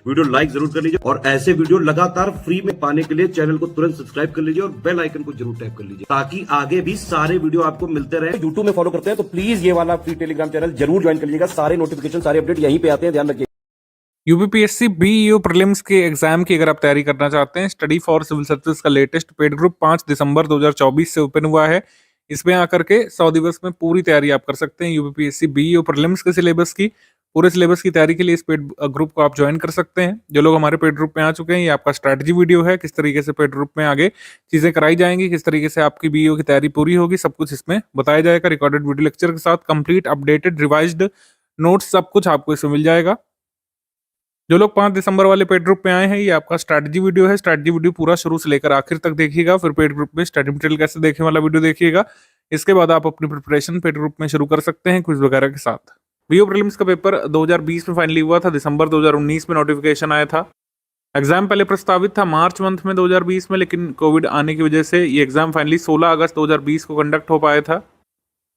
Video like जरूर कर लीजिए और ऐसे वीडियो लगातार फ्री में पाने के लिए चैनल को तुरंत सब्सक्राइब कर लीजिए और बेल आइकन को जरूर टैप कर लीजिए ताकि आगे भी सारे वीडियो आपको मिलते रहे। यूट्यूब में फॉलो करते हैं तो प्लीज ये वाला फ्री टेलीग्राम चैनल जरूर ज्वाइन कर लीजिएगा। सारे नोटिफिकेशन सारे अपडेट यहीं पे आते हैं, ध्यान रखिए। यूपीपीएससी बीईओ प्रीलिम्स के एग्जाम की अगर आप तैयारी करना चाहते हैं, स्टडी फॉर सिविल सर्विसेज का लेटेस्ट पेड ग्रुप 5 दिसंबर 2024 से ओपन हुआ है। इसमें आकर के 100 दिवस में पूरी तैयारी आप कर सकते हैं यूपीपीएससी बीईओ प्रीलिम्स के सिलेबस की। पूरे सिलेबस की तैयारी के लिए इस पेड ग्रुप को आप ज्वाइन कर सकते हैं। जो लोग हमारे पेड ग्रुप में आ चुके हैं, ये आपका स्ट्रैटेजी वीडियो है, किस तरीके से पेड ग्रुप में आगे चीजें कराई जाएंगी, किस तरीके से आपकी बीईओ की तैयारी पूरी होगी, सब कुछ इसमें बताया जाएगा। रिकॉर्डेड वीडियो लेक्चर के साथ कंप्लीट अपडेटेड रिवाइज्ड नोट्स सब कुछ आपको इसमें मिल जाएगा। जो लोग 5 दिसंबर वाले पेड ग्रुप में आए हैं, ये आपका स्ट्रैटेजी वीडियो है। स्ट्रैटेजी वीडियो पूरा शुरू से लेकर आखिर तक देखिएगा, फिर पेड ग्रुप में स्टडी मटेरियल कैसे देखने वाला वीडियो देखिएगा। इसके बाद आप अपनी प्रिपरेशन पेड ग्रुप में शुरू कर सकते हैं क्विज वगैरह के साथ। बीईओ प्रीलिम्स का पेपर 2020 में फाइनली हुआ था, दिसंबर 2019 में नोटिफिकेशन आया था। एग्जाम पहले प्रस्तावित था मार्च मंथ में 2020 में, लेकिन कोविड आने की वजह से ये एग्जाम फाइनली 16 अगस्त 2020 को कंडक्ट हो पाया था।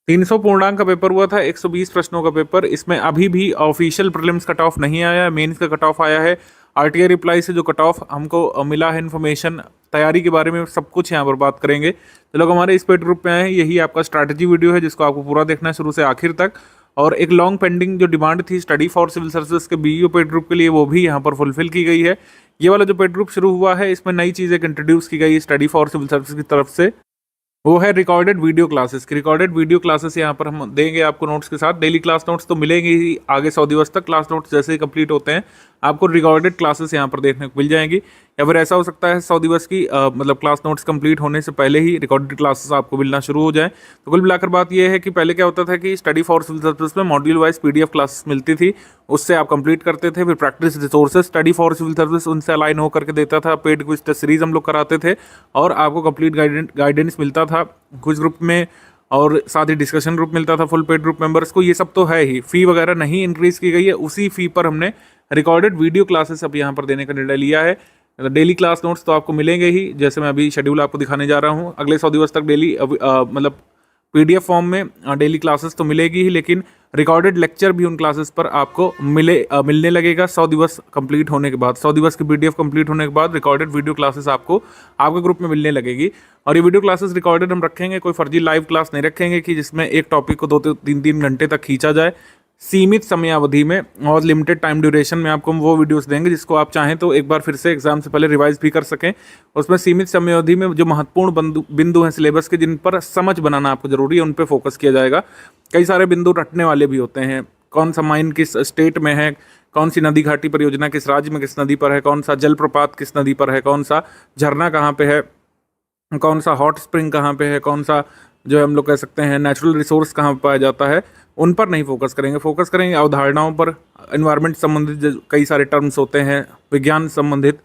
300 पूर्णांक का पेपर हुआ था, 120 प्रश्नों का पेपर। इसमें अभी भी ऑफिशियल प्रीलिम्स कट ऑफ नहीं आया है, मेंस का कट ऑफ आया है। आरटीआई रिप्लाई से जो कट ऑफ हमको मिला है इन्फॉर्मेशन, तैयारी के बारे में सब कुछ यहाँ पर बात करेंगे। तो लोग हमारे इस पेड ग्रुप में आए हैं, यही आपका स्ट्रैटेजी वीडियो है जिसको आपको पूरा देखना है शुरू से आखिर तक। और एक लॉन्ग पेंडिंग जो डिमांड थी स्टडी फॉर सिविल सर्विसेज के बीईओ पेड ग्रुप के लिए, वो भी यहाँ पर फुलफिल की गई है। ये वाला जो पेड ग्रुप शुरू हुआ है, इसमें नई चीज़ें इंट्रोड्यूस की गई है स्टडी फॉर सिविल सर्विसेज की तरफ से। वो है रिकॉर्डेड वीडियो क्लासेस की। रिकॉर्डेड वीडियो क्लासेस यहाँ पर हम देंगे आपको नोट्स के साथ। डेली क्लास नोट्स तो मिलेंगे ही आगे 100 दिवस तक। क्लास नोट्स जैसे ही कंप्लीट होते हैं, आपको रिकॉर्डेड क्लासेस यहाँ पर देखने को मिल जाएंगी। या फिर ऐसा हो सकता है 100 दिवस की मतलब क्लास नोट्स कंप्लीट होने से पहले ही रिकॉर्डेड क्लासेस आपको मिलना शुरू हो जाए। तो कुल मिलाकर बात यह है कि पहले क्या होता था कि स्टडी फॉर सिविल सर्विसेज में मॉड्यूल वाइज पीडीएफ क्लासेस मिलती थी, उससे आप कंप्लीट करते थे। फिर practice resources study for civil service उनसे अलाइन होकर के देता था। पेड क्विज टेस्ट सीरीज हम लोग कराते थे और आपको कंप्लीट गाइडेंस मिलता था क्विज ग्रुप में, और साथ ही डिस्कशन ग्रुप मिलता था फुल पेड ग्रुप मेंबर्स को। ये सब तो है ही, फी वगैरह नहीं इंक्रीज की गई है, उसी फी पर हमने रिकॉर्डेड वीडियो क्लासेस अब यहाँ पर देने का निर्णय लिया है। डेली क्लास नोट्स तो आपको मिलेंगे ही, जैसे मैं अभी शेड्यूल आपको दिखाने जा रहा हूँ। अगले 100 दिवस तक डेली मतलब पीडीएफ फॉर्म में डेली क्लासेस तो मिलेगी ही, लेकिन रिकॉर्डेड लेक्चर भी उन क्लासेस पर आपको मिलने लगेगा 100 दिवस कंप्लीट होने के बाद। 100 दिवस की पीडीएफ कंप्लीट होने के बाद रिकॉर्डेड वीडियो क्लासेस आपको आपके ग्रुप में मिलने लगेगी। और ये वीडियो क्लासेस रिकॉर्डेड हम रखेंगे, कोई फर्जी लाइव क्लास नहीं रखेंगे कि जिसमें एक टॉपिक को 2-3 घंटे तक खींचा जाए। सीमित समय अवधि में और लिमिटेड टाइम ड्यूरेशन में आपको हम वो वीडियोस देंगे जिसको आप चाहें तो एक बार फिर से एग्जाम से पहले रिवाइज भी कर सकें। उसमें सीमित समय अवधि में जो महत्वपूर्ण बिंदु हैं सिलेबस के, जिन पर समझ बनाना आपको जरूरी है, उन पर फोकस किया जाएगा। कई सारे बिंदु रटने वाले भी होते हैं, कौन सा माइन किस स्टेट में है, कौन सी नदी घाटी परियोजना किस राज्य में किस नदी पर है, कौन सा जलप्रपात किस नदी पर है, कौन सा झरना कहाँ पे है, कौन सा हॉट स्प्रिंग कहाँ पे है, कौन सा जो हम लोग कह सकते हैं नेचुरल रिसोर्स कहाँ पे पाया जाता है, उन पर नहीं फोकस करेंगे। फोकस करेंगे अवधारणाओं पर, एनवायरनमेंट संबंधित कई सारे टर्म्स होते हैं, विज्ञान संबंधित,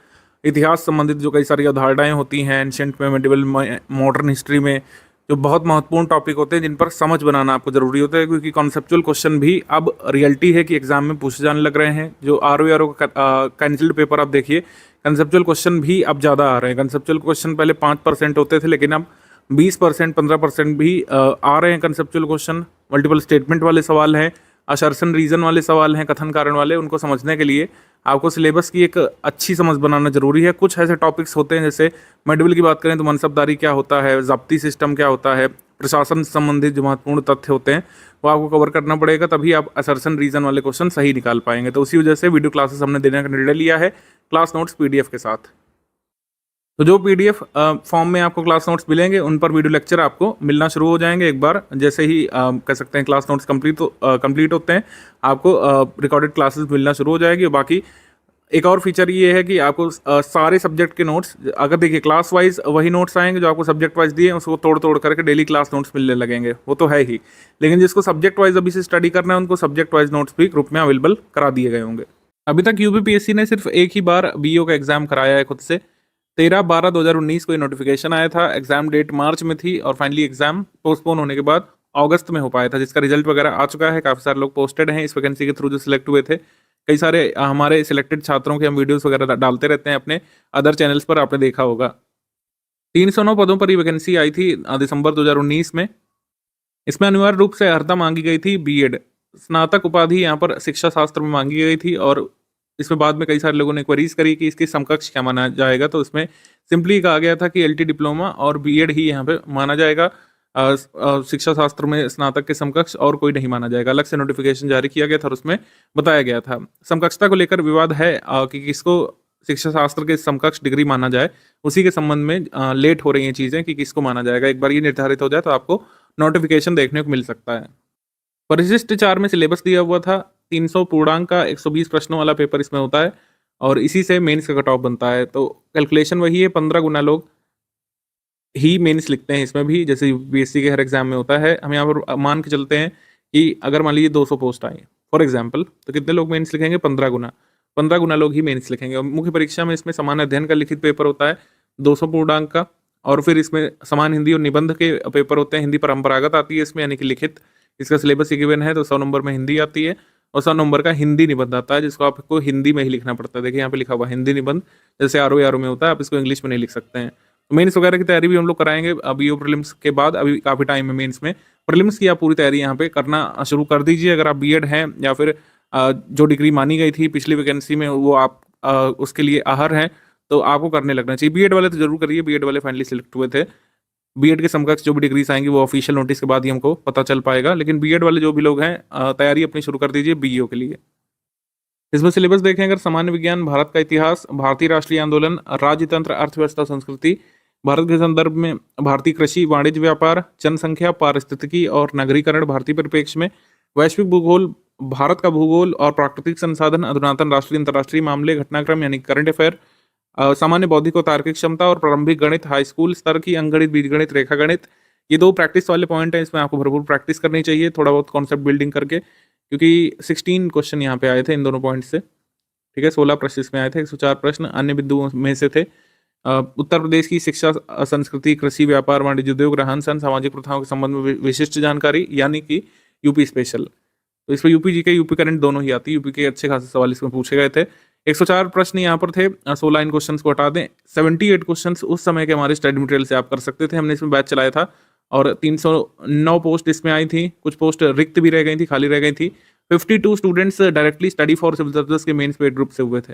इतिहास संबंधित जो कई सारी अवधारणाएं होती हैं एंशिएंट में, मेडिवल में, मॉडर्न हिस्ट्री में, जो बहुत महत्वपूर्ण टॉपिक होते हैं जिन पर समझ बनाना आपको जरूरी होता है। क्योंकि कॉन्सेप्चुअल क्वेश्चन भी अब रियलिटी है कि एग्जाम में पूछे जाने लग रहे हैं। जो RO का कैंसिल्ड पेपर आप देखिए, कंसेप्चुअल क्वेश्चन भी अब ज़्यादा आ रहे हैं। कंसेप्चुअल क्वेश्चन पहले 5% होते थे, लेकिन अब 20%, 15% भी आ रहे हैं कंसेप्चुअल क्वेश्चन। मल्टीपल स्टेटमेंट वाले सवाल हैं, असर्शन रीजन वाले सवाल हैं, कथन कारण वाले। उनको समझने के लिए आपको सिलेबस की एक अच्छी समझ बनाना जरूरी है। कुछ ऐसे टॉपिक्स होते हैं, जैसे मेडिवल की बात करें तो मनसबदारी क्या होता है, ज़ब्ती सिस्टम क्या होता है, प्रशासन से संबंधित जो महत्वपूर्ण तथ्य होते हैं वो आपको कवर करना पड़ेगा, तभी आप असर्शन रीजन वाले क्वेश्चन सही निकाल पाएंगे। तो उसी वजह से वीडियो क्लासेस हमने देने का निर्णय लिया है क्लास नोट्स पीडीएफ के साथ। तो जो पीडीएफ फॉर्म में आपको क्लास नोट्स मिलेंगे, उन पर वीडियो लेक्चर आपको मिलना शुरू हो जाएंगे एक बार जैसे ही कह सकते हैं क्लास नोट्स कंप्लीट होते हैं, आपको रिकॉर्डेड क्लासेस मिलना शुरू हो जाएगी। बाकी एक और फीचर ये है कि आपको सारे सब्जेक्ट के नोट्स, अगर देखिए क्लास वाइज वही नोट्स आएंगे जो आपको सब्जेक्ट वाइज दिए, उसको तोड़ करके डेली क्लास नोट्स मिलने लगेंगे, वो तो है ही। लेकिन जिसको सब्जेक्ट वाइज अभी से स्टडी करना है, उनको सब्जेक्ट वाइज नोट्स भी ग्रुप में अवेलेबल करा दिए गए होंगे। अभी तक यूपीपीएससी ने सिर्फ एक ही बार बीईओ का एग्जाम कराया है खुद से। 13/12/2019 को ये नोटिफिकेशन आया था। एग्जाम डेट मार्च में थी और फाइनली एग्जाम पोस्टपोन होने के बाद अगस्त में हो पाया था, जिसका रिजल्ट वगैरह आ चुका है। काफ़ी सारे लोग पोस्टेड हैं इस वैकेंसी के थ्रू जो सिलेक्ट हुए थे। कई सारे हमारे सिलेक्टेड छात्रों के हम वीडियोस वगैरह डालते रहते हैं अपने अदर चैनल्स पर, आपने देखा होगा। 309 पदों पर ये वैकेंसी आई थी दिसंबर 2019 में। इसमें अनिवार्य रूप से अर्हता मांगी गई थी बीएड, स्नातक उपाधि यहाँ पर शिक्षा शास्त्र में मांगी गई थी और इसमें बाद में कई सारे लोगों ने क्वेरीज करी कि इसके समकक्ष क्या माना जाएगा, तो इसमें सिंपली कहा गया था कि एलटी डिप्लोमा और बीएड ही यहाँ पे माना जाएगा। शिक्षा शास्त्र में स्नातक के समकक्ष और कोई नहीं माना जाएगा। अलग से नोटिफिकेशन जारी किया गया था और उसमें बताया गया था। समकक्षता को लेकर विवाद है कि किसको शिक्षा शास्त्र के समकक्ष डिग्री माना जाए, उसी के संबंध में लेट हो रही हैं चीज़ें कि किसको माना जाएगा। एक बार ये निर्धारित हो जाए तो आपको नोटिफिकेशन देखने को मिल सकता है। परिशिष्ट 4 में सिलेबस दिया हुआ था, 300 पूर्णांक का 120 प्रश्नों वाला पेपर इसमें होता है और इसी से मेंस का कट ऑफ बनता है। तो कैलकुलेशन वही है, 15 गुना लोग ही मेंस लिखते हैं इसमें भी, जैसे यूपीएससी के हर एग्जाम में होता है। हम यहाँ पर मान के चलते हैं कि अगर मान लीजिए 200 पोस्ट आई फॉर एग्जाम्पल, तो कितने लोग मेंस लिखेंगे? 15 गुना लोग ही मेंस लिखेंगे। और मुख्य परीक्षा में इसमें समान अध्ययन का लिखित पेपर होता है 200 पूर्णांक का, और फिर इसमें समान हिंदी और निबंध के पेपर होते हैं। हिंदी परंपरागत आती है इसमें, यानी कि लिखित, इसका सिलेबस गिवन है तो 100 नंबर में हिंदी आती है और 100 नंबर का हिंदी निबंध आता है, जिसको आपको हिंदी में ही लिखना पड़ता है। देखिए यहाँ पे लिखा हुआ हिंदी निबंध, जैसे आरओ में होता है, आप इसको इंग्लिश में नहीं लिख सकते हैं। मेंस वगैरह की तैयारी भी हम लोग कराएंगे अभी प्रीलिम्स के बाद, अभी काफ़ी टाइम है मेंस में। प्रीलिम्स की आप पूरी तैयारी यहाँ पे करना शुरू कर दीजिए। अगर आप बीएड हैं या फिर जो डिग्री मानी गई थी पिछली वैकेंसी में वो आप उसके लिए आहर हैं, तो आपको करने लगना चाहिए। बीएड वाले तो जरूर करिए, बीएड वाले फाइनली सिलेक्ट हुए थे। बीएड के समकक्ष जो भी डिग्रीज आएंगी वो ऑफिशियल नोटिस के बाद ही हमको पता चल पाएगा, लेकिन बीएड वाले जो भी लोग हैं तैयारी अपनी शुरू कर दीजिए बीईओ के लिए। इसमें सिलेबस देखें अगर, सामान्य विज्ञान, भारत का इतिहास, भारतीय राष्ट्रीय आंदोलन, राज्यतंत्र, अर्थव्यवस्था, संस्कृति, भारत के संदर्भ में भारतीय कृषि, वाणिज्य, व्यापार, जनसंख्या, पारिस्थितिकी और नगरीकरण भारतीय परिप्रेक्ष्य में, वैश्विक भूगोल, भारत का भूगोल और प्राकृतिक संसाधन, अधुनातन राष्ट्रीय अंतर्राष्ट्रीय मामले, घटनाक्रम यानी करंट अफेयर, सामान्य बौद्धिक और तार्किक क्षमता और प्रारंभिक गणित, हाई स्कूल स्तर की अंकगणित, बीजगणित, रेखा गणित। ये 2 प्रैक्टिस वाले पॉइंट हैं, इसमें आपको भरपूर प्रैक्टिस करनी चाहिए, थोड़ा बहुत कॉन्सेप्ट बिल्डिंग करके, क्योंकि 16 क्वेश्चन यहाँ पे आए थे इन दोनों पॉइंट से। ठीक है, 16 प्रश्न इसमें आए थे, 104 प्रश्न अन्य बिंदुओं में से थे। उत्तर प्रदेश की शिक्षा, संस्कृति, कृषि, व्यापार, वाणिज्य, उद्योग, रहन सहन, सामाजिक प्रथाओं के संबंध में विशिष्ट जानकारी, यानी कि यूपी स्पेशल। तो इसमें यूपी जी के, यूपी करंट दोनों ही आती है। यूपी के अच्छे खासे सवाल इसमें पूछे गए थे। 104 प्रश्न यहाँ पर थे, 16 इन क्वेश्चंस को हटा दें। 78 क्वेश्चंस उस समय के हमारे स्टडी मटेरियल से आप कर सकते थे, हमने इसमें बैच चलाया था और 309 पोस्ट इसमें आई थी। कुछ पोस्ट रिक्त भी रह गई थी, खाली रह गई थी। 52 students directly study for civil services के मेंस पेड ग्रुप से हुए थे।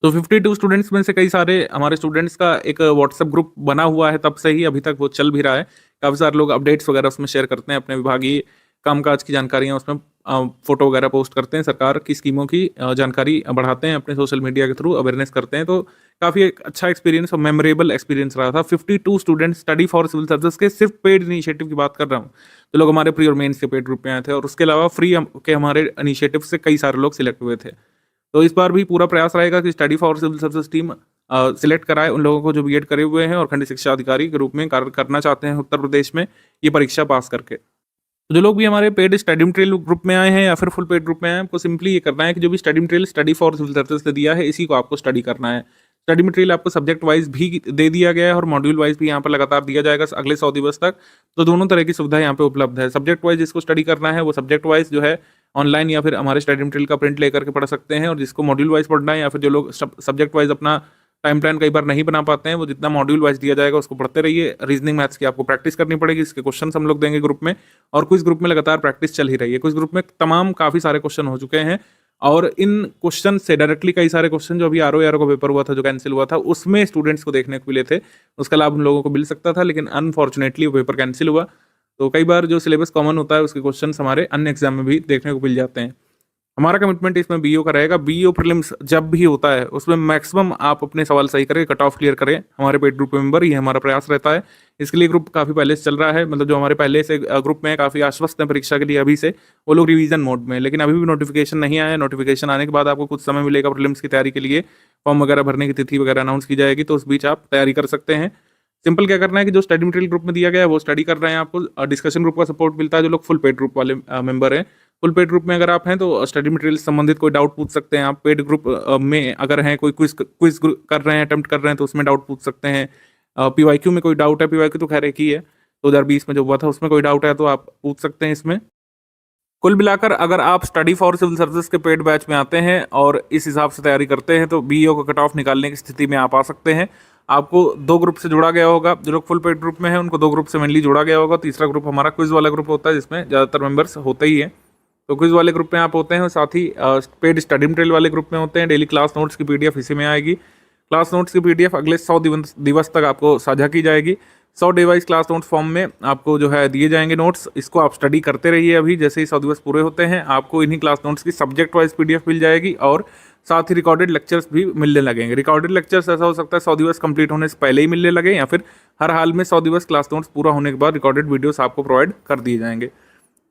तो 52 स्टूडेंट्स में से कई सारे हमारे स्टूडेंट्स का एक व्हाट्सएप ग्रुप बना हुआ है, तब से ही अभी तक वो चल भी रहा है। काफ़ी सारे लोग अपडेट्स वगैरह उसमें शेयर करते हैं, अपने विभागीय कामकाज की जानकारियाँ उसमें फोटो वगैरह पोस्ट करते हैं, सरकार की स्कीमों की जानकारी बढ़ाते हैं, अपने सोशल मीडिया के थ्रू अवेयरनेस करते हैं। तो काफ़ी एक अच्छा एक्सपीरियंस और मेमोरेबल एक्सपीरियंस रहा था। 52 students study for civil services के सिर्फ पेड इनिशिएटिव की बात कर रहा हूँ, तो लोग हमारे प्री और मेंस के पेड ग्रुप में आए थे, और उसके अलावा फ्री के हमारे इनिशिएटिव से कई सारे लोग सिलेक्ट हुए थे। तो इस बार भी पूरा प्रयास रहेगा कि study for civil services team select कराए उन लोगों को जो बीएड करे हुए हैं और खंड शिक्षा अधिकारी के रूप में कार्य करना चाहते हैं उत्तर प्रदेश में, ये परीक्षा पास करके। तो जो लोग भी हमारे पेड स्टडी मटेरियल ग्रुप में आए हैं या फिर फुल पेड ग्रुप में आए हैं, आपको सिंपली ये करना है कि जो भी study material study for civil services ने दिया है, इसी को आपको स्टडी करना है। स्टडी मटेरियल आपको सब्जेक्ट वाइज भी दे दिया गया है और मॉड्यूल वाइज भी यहाँ पर लगातार दिया जाएगा अगले 100 दिवस तक। तो दोनों तरह की सुविधा यहाँ पे उपलब्ध है। सब्जेक्ट वाइज जिसको स्टडी करना है वो सब्जेक्ट वाइज जो है ऑनलाइन या फिर हमारे स्टडी मटेरियल का प्रिंट लेकर के पढ़ सकते हैं, और जिसको मॉड्यूल वाइज पढ़ना है या फिर जो लोग सब्जेक्ट वाइज अपना टाइम प्लान कई बार नहीं बना पाते हैं, वो जितना मॉड्यूल वाइज दिया जाएगा उसको पढ़ते रहिए। रीजनिंग मैथ्स की आपको प्रैक्टिस करनी पड़ेगी, इसके क्वेश्चन हम लोग देंगे ग्रुप में, और कुछ ग्रुप में लगातार प्रैक्टिस चल ही रही है। कुछ ग्रुप में तमाम काफ़ी सारे क्वेश्चन हो चुके हैं, और इन क्वेश्चन से डायरेक्टली कई सारे क्वेश्चन जो अभी आरओ का पेपर हुआ था जो कैंसिल हुआ था, उसमें स्टूडेंट्स को देखने को मिले थे। उसका लाभ उन लोगों को मिल सकता था, लेकिन अनफॉर्चुनेटली वो पेपर कैंसिल हुआ। तो कई बार जो सिलेबस कॉमन होता है उसके क्वेश्चन हमारे अन्य एग्जाम में भी देखने को मिल जाते हैं। हमारा कमिटमेंट इसमें बीईओ का रहेगा। बीईओ प्रीलिम्स जब भी होता है उसमें मैक्सिमम आप अपने सवाल सही करें, कट ऑफ क्लियर करें हमारे पेड ग्रुप मेंबर, ये हमारा प्रयास रहता है। इसके लिए ग्रुप काफ़ी पहले से चल रहा है, मतलब जो हमारे पहले से ग्रुप में काफ़ी आश्वस्त हैं परीक्षा के लिए अभी से, वो लोग रिवीजन मोड में, लेकिन अभी भी नोटिफिकेशन नहीं आया है। नोटिफिकेशन आने के बाद आपको कुछ समय मिलेगा प्रीलिम्स की तैयारी के लिए, फॉर्म वगैरह भरने की तिथि वगैरह अनाउंस की जाएगी, तो उस बीच आप तैयारी कर सकते हैं। सिंपल क्या करना है कि जो स्टडी मटेरियल ग्रुप में दिया गया है वो स्टडी कर रहे हैं, आपको डिस्कशन ग्रुप का सपोर्ट मिलता है जो लोग फुल पेड ग्रुप वाले मेंबर हैं। फुल पेड ग्रुप में अगर आप हैं तो स्टडी मटेरियल से संबंधित कोई डाउट पूछ सकते हैं आप। पेड ग्रुप में अगर हैं, कोई क्विज कर रहे हैं, अटेम्प्ट कर रहे हैं, तो उसमें डाउट पूछ सकते हैं। पीवाईक्यू में कोई डाउट है, पीवाईक्यू तो खैर एक ही है, 2020 में जो हुआ था, उसमें कोई डाउट है तो आप पूछ सकते हैं इसमें। कुल मिलाकर अगर आप स्टडी फॉर सिविल सर्विसेज के पेड बैच में आते हैं और इस हिसाब से तैयारी करते हैं, तो बीईओ का कट ऑफ निकालने की स्थिति में आप आ सकते हैं। आपको 2 ग्रुप से जोड़ा गया होगा, जो लोग फुल पेड ग्रुप में हैं उनको 2 ग्रुप से मेनली जोड़ा गया होगा। तीसरा ग्रुप हमारा क्विज वाला ग्रुप होता है जिसमें ज़्यादातर मेंबर्स होते ही हैं। तो क्विज वाले ग्रुप में आप होते हैं और साथ ही पेड स्टडी मटेरियल वाले ग्रुप में होते हैं। डेली क्लास नोट्स की पीडीएफ इसी में आएगी। क्लास नोट्स की पीडीएफ अगले 100 दिवस तक आपको साझा की जाएगी। 100 डिवाइस क्लास नोट्स फॉर्म में आपको जो है दिए जाएंगे नोट्स। इसको आप स्टडी करते रहिए। अभी जैसे ही 100 दिवस पूरे होते हैं आपको इन्हीं क्लास नोट्स की सब्जेक्ट वाइज पीडीएफ मिल जाएगी और साथ ही रिकॉर्डेड लेक्चर्स भी मिलने लगेंगे। रिकॉर्डेड लेक्चर्स ऐसा हो सकता है 100 दिवस कंप्लीट होने से पहले ही मिलने लगे, या फिर हर हाल में 100 दिवस क्लास नोट्स पूरा होने के बाद रिकॉर्डेड वीडियोस आपको प्रोवाइड कर दिए जाएंगे।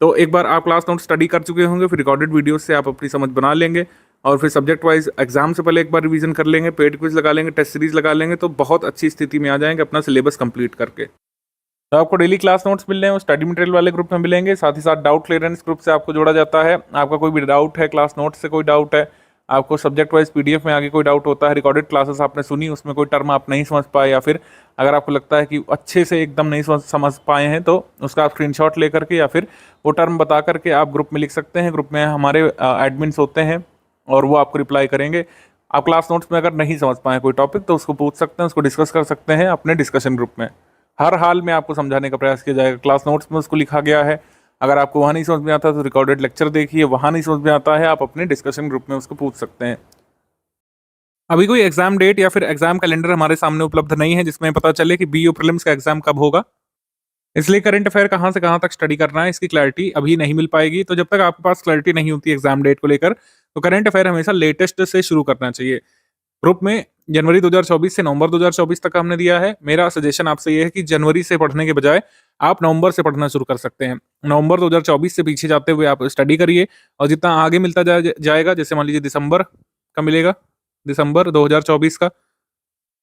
तो एक बार आप क्लास नोट स्टडी कर चुके होंगे, फिर रिकॉर्डेड वीडियोस से आप अपनी समझ बना लेंगे और फिर सब्जेक्ट वाइज एग्जाम से पहले एक बार रिवीजन कर लेंगे, पेड क्विज लगा लेंगे, टेस्ट सीरीज लगा लेंगे, तो बहुत अच्छी स्थिति में आ जाएंगे अपना सिलेबस कंप्लीट करके। तो आपको डेली क्लास नोट्स मिल रहे हैं, वो स्टडी मटेरियल वाले ग्रुप में मिलेंगे। साथ ही साथ डाउट क्लियरेंस ग्रुप से आपको जोड़ा जाता है। आपका कोई भी डाउट है, क्लास नोट्स से कोई डाउट है, आपको सब्जेक्ट वाइज पीडीएफ में आगे कोई डाउट होता है, रिकॉर्डेड क्लासेस आपने सुनी उसमें कोई टर्म आप नहीं समझ पाए, या फिर अगर आपको लगता है कि अच्छे से एकदम नहीं समझ पाए हैं तो उसका आप स्क्रीनशॉट लेकर के या फिर वो टर्म बता करके आप ग्रुप में लिख सकते हैं। ग्रुप में हमारे एडमिन्स होते हैं और वो आपको रिप्लाई करेंगे। आप क्लास नोट्स में अगर नहीं समझ पाए कोई टॉपिक तो उसको पूछ सकते हैं, उसको डिस्कस कर सकते हैं अपने डिस्कशन ग्रुप में। हर हाल में आपको समझाने का प्रयास किया जाएगा। क्लास नोट्स में उसको लिखा गया है। अगर आपको वहाँ नहीं समझ में आता तो रिकॉर्डेड लेक्चर देखिए, वहाँ नहीं समझ में आता है आप अपने डिस्कशन ग्रुप में उसको पूछ सकते हैं। अभी कोई एग्जाम डेट या फिर एग्जाम कैलेंडर हमारे सामने उपलब्ध नहीं है जिसमें पता चले कि बीयू प्रीलिम्स का एग्जाम कब होगा, इसलिए करंट अफेयर कहाँ से कहाँ तक स्टडी करना है इसकी क्लैरिटी अभी नहीं मिल पाएगी। तो जब तक आपके पास क्लैरिटी नहीं होती एग्जाम डेट को लेकर तो करंट अफेयर हमेशा लेटेस्ट से शुरू करना चाहिए। ग्रुप में जनवरी 2024 से नवंबर 2024 तक हमने दिया है। मेरा सजेशन आपसे ये है कि जनवरी से पढ़ने के बजाय आप नवंबर से पढ़ना शुरू कर सकते हैं। नवंबर 2024 से पीछे जाते हुए आप स्टडी करिए और जितना आगे मिलता जाएगा, जैसे मान लीजिए दिसंबर का मिलेगा, दिसंबर 2024 का,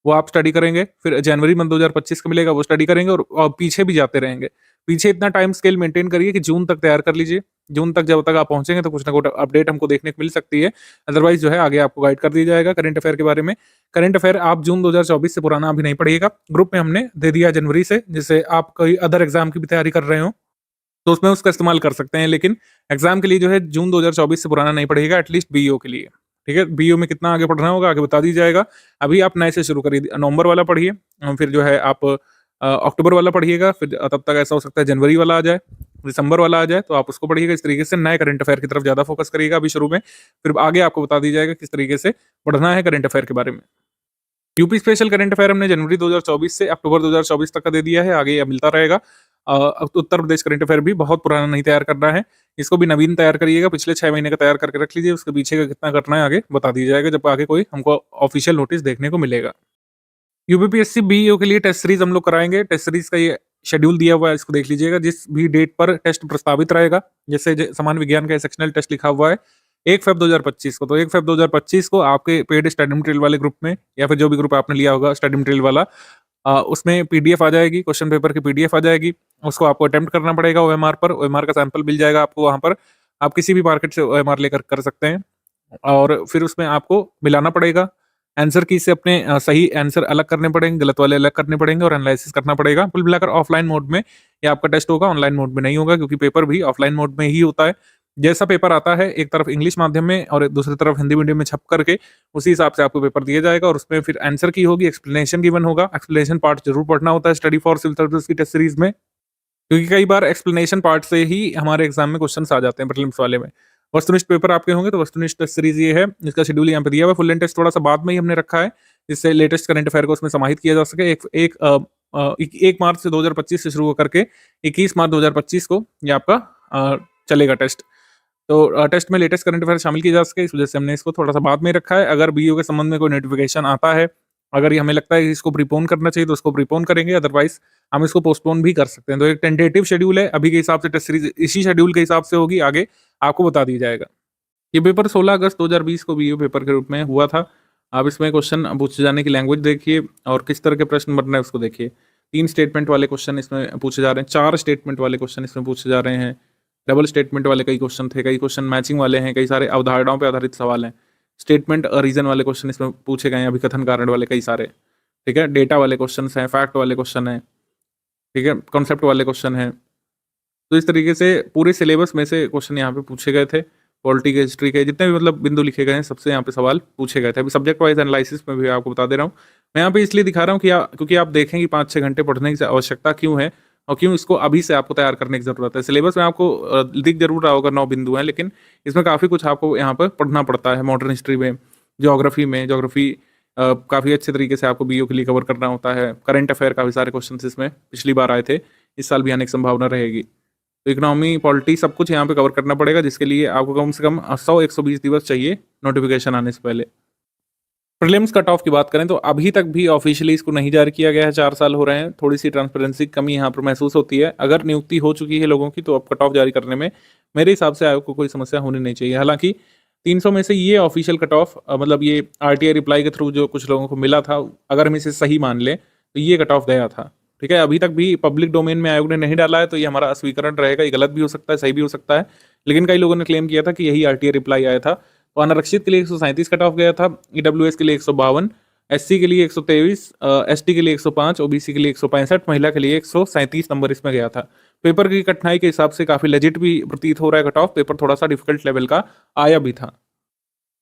वो आप स्टडी करेंगे। फिर जनवरी मंथ 2025 का मिलेगा, वो स्टडी करेंगे और पीछे भी जाते रहेंगे। पीछे इतना टाइम स्केल मेंटेन करिए कि जून तक तैयार कर लीजिए। जून तक जब तक आप पहुंचेंगे तो कुछ ना कुछ अपडेट हमको देखने को मिल सकती है। अदरवाइज जो है आगे आपको गाइड कर दिया जाएगा करंट अफेयर के बारे में। करंट अफेयर आप जून 2024 से पुराना अभी नहीं पढ़िएगा। ग्रुप में हमने दे दिया जनवरी से, जिससे आप कोई अदर एग्जाम की भी तैयारी कर रहे हो तो उसमें उसका इस्तेमाल कर सकते हैं। लेकिन एग्जाम के लिए जो है जून 2024 से पुराना नहीं पढ़िएगा, एटलीस्ट बीईओ के लिए। ठीक है, बीईओ में कितना आगे पढ़ना होगा आगे बता दी जाएगा। अभी आप नए से शुरू करिए, नवंबर वाला पढ़िए, फिर जो है आप अक्टूबर वाला पढ़िएगा, फिर तब तक ऐसा हो सकता है जनवरी वाला आ जाए, दिसंबर वाला आ जाए, तो आप उसको पढ़िएगा। इस तरीके से नए करंट अफेयर की तरफ ज्यादा फोकस करिएगा अभी शुरू में, फिर आगे आपको बता दी जाएगा किस तरीके से पढ़ना है करंट अफेयर के बारे में। यूपी स्पेशल करंट अफेयर हमने जनवरी 2024 से अक्टूबर 2024 तक का दे दिया है, आगे यह मिलता रहेगा। उत्तर प्रदेश करंट अफेयर भी बहुत पुराना नहीं तैयार करना है, इसको भी नवीन तैयार करिएगा। पिछले 6 महीने का तैयार करके रख लीजिए, उसके पीछे का कितना करना है आगे बता दिया जाएगा जब आगे कोई हमको ऑफिशियल नोटिस देखने को मिलेगा। यूपीपीएससी बीईओ के लिए टेस्ट सीरीज हम लोग कराएंगे। टेस्ट सीरीज का ये शेड्यूल दिया हुआ है, इसको देख लीजिएगा। जिस भी डेट पर टेस्ट प्रस्तावित रहेगा, जैसे सामान्य विज्ञान का सेक्शनल टेस्ट लिखा हुआ है 1 फेब 2025 को, तो 1 फेब 2025 को आपके पेड स्टडी मटेरियल वाले ग्रुप में या फिर जो भी ग्रुप आपने लिया होगा स्टडी मटेरियल वाला, उसमें पीडीएफ आ जाएगी, क्वेश्चन पेपर की पीडीएफ आ जाएगी। उसको आपको अटेम्प्ट करना पड़ेगा ओएमआर पर। ओएमआर का सैंपल मिल जाएगा आपको वहां पर, आप किसी भी मार्केट से ओएमआर लेकर कर सकते हैं। और फिर उसमें आपको मिलाना पड़ेगा आंसर की से, अपने सही आंसर अलग करने पड़ेंगे, गलत वाले अलग करने पड़ेंगे और एनालिसिस करना पड़ेगा। कुल मिलाकर ऑफलाइन मोड में ये आपका टेस्ट होगा, ऑनलाइन मोड में नहीं होगा, क्योंकि पेपर भी ऑफलाइन मोड में ही होता है। जैसा पेपर आता है, एक तरफ इंग्लिश माध्यम में और दूसरी तरफ हिंदी मीडियम में छप करके, उसी हिसाब से आपको पेपर दिया जाएगा और उसमें फिर आंसर की होगी, एक्सप्लेनेशन गिवन होगा। एक्सप्लेनेशन पार्ट जरूर पढ़ना होता है स्टडी फॉर सिविल सर्विसेज की टेस्ट सीरीज में, क्योंकि कई बार एक्सप्लेनेशन पार्ट से ही हमारे एग्जाम में क्वेश्चन आ जाते हैं प्रीलिम्स वाले में। वस्तुनिष्ठ पेपर आपके होंगे तो वस्तुनिष्ठ टेस्ट सीरीज ये है, इसका शेड्यूल यहाँ पे दिया हुआ है। फुल लेंथ टेस्ट थोड़ा सा बाद में ही हमने रखा है, जिससे लेटेस्ट करंट अफेयर को उसमें समाहित किया जा सके। 1 मार्च से 2025 से शुरू होकर के 21 मार्च 2025 को ये आपका चलेगा टेस्ट। तो टेस्ट में लेटेस्ट करंट अफेयर शामिल किए जा सके, इस वजह से हमने इसको थोड़ा सा बाद में रखा है। अगर बीईओ के संबंध में कोई नोटिफिकेशन आता है, अगर ये हमें लगता है कि इसको प्रीपोन करना चाहिए तो उसको प्रीपोन करेंगे, अदरवाइज हम इसको पोस्टपोन भी कर सकते हैं। तो एक टेंटेटिव शेड्यूल है अभी के हिसाब से, टेस्ट सीरीज इसी शेड्यूल के हिसाब से होगी, आगे आपको बता दिया जाएगा। ये पेपर 16 अगस्त 2020 को बीईओ पेपर के रूप में हुआ था। आप इसमें क्वेश्चन पूछे जाने की लैंग्वेज देखिए और किस तरह के प्रश्न बन रहे हैं उसको देखिए। 3 स्टेटमेंट वाले क्वेश्चन इसमें पूछे जा रहे हैं, 4 स्टेटमेंट वाले क्वेश्चन इसमें पूछे जा रहे हैं, डबल स्टेटमेंट वाले कई क्वेश्चन थे, कई क्वेश्चन मैचिंग वाले हैं, कई सारे अवधारणाओं पर आधारित सवाल हैं। स्टेटमेंट और रीजन वाले क्वेश्चन इसमें पूछे गए हैं, अभिकथन कारण वाले कई सारे, ठीक है। डेटा वाले क्वेश्चन हैं, फैक्ट वाले क्वेश्चन हैं, ठीक है, कॉन्सेप्ट वाले क्वेश्चन हैं। तो इस तरीके से पूरे सिलेबस में से क्वेश्चन यहाँ पे पूछे गए थे। पॉलिटी के, हिस्ट्री के, जितने भी मतलब बिंदु लिखे गए हैं सबसे यहाँ पे सवाल पूछे गए थे। अभी सब्जेक्ट वाइज एनालिसिस में भी आपको बता दे रहा हूँ। मैं यहाँ पे इसलिए दिखा रहा हूँ कि क्योंकि आप देखें कि 5-6 घंटे पढ़ने की आवश्यकता क्यों है। और क्यों इसको अभी से आपको तैयार करने की ज़रूरत है। सिलेबस में आपको दिख जरूर रहा होगा 9 बिंदु हैं, लेकिन इसमें काफ़ी कुछ आपको यहाँ पर पढ़ना पड़ता है। मॉडर्न हिस्ट्री में, ज्योग्राफी काफ़ी अच्छे तरीके से आपको बीओ के लिए कवर करना होता है। करंट अफेयर काफ़ी सारे क्वेश्चन इसमें पिछली बार आए थे, इस साल भी आने की संभावना रहेगी। तो इकोनॉमी, पॉलिटी सब कुछ यहाँ पे कवर करना पड़ेगा, जिसके लिए आपको कम से कम 100-120 दिवस चाहिए नोटिफिकेशन आने से पहले। प्रीलिम्स कट ऑफ की बात करें तो अभी तक भी ऑफिशियली इसको नहीं जारी किया गया है। 4 साल हो रहे हैं, थोड़ी सी ट्रांसपेरेंसी की कमी यहाँ पर महसूस होती है। अगर नियुक्ति हो चुकी है लोगों की तो अब कट ऑफ जारी करने में मेरे हिसाब से आयोग को कोई समस्या होनी नहीं चाहिए। हालांकि 300 में से ये ऑफिशियल कट ऑफ, मतलब ये आरटीआई रिप्लाई के थ्रू जो कुछ लोगों को मिला था, अगर हम इसे सही मान लें तो ये कट ऑफ गया था। ठीक है, अभी तक भी पब्लिक डोमेन में आयोग ने नहीं डाला है, तो ये हमारा अस्वीकरण रहेगा। ये गलत भी हो सकता है, सही भी हो सकता है, लेकिन कई लोगों ने क्लेम किया था कि यही आरटीआई रिप्लाई आया था। तो अनारक्षित के लिए 137 कट ऑफ गया था, ईडब्ल्यूएस के लिए 152, एससी के लिए 123, एसटी के लिए 105, ओबीसी के लिए 165, महिला के लिए 137 नंबर इसमें गया था। पेपर की कठिनाई के हिसाब से काफी लेजिट भी प्रतीत हो रहा है कट ऑफ। पेपर थोड़ा सा डिफिकल्ट लेवल का आया भी था।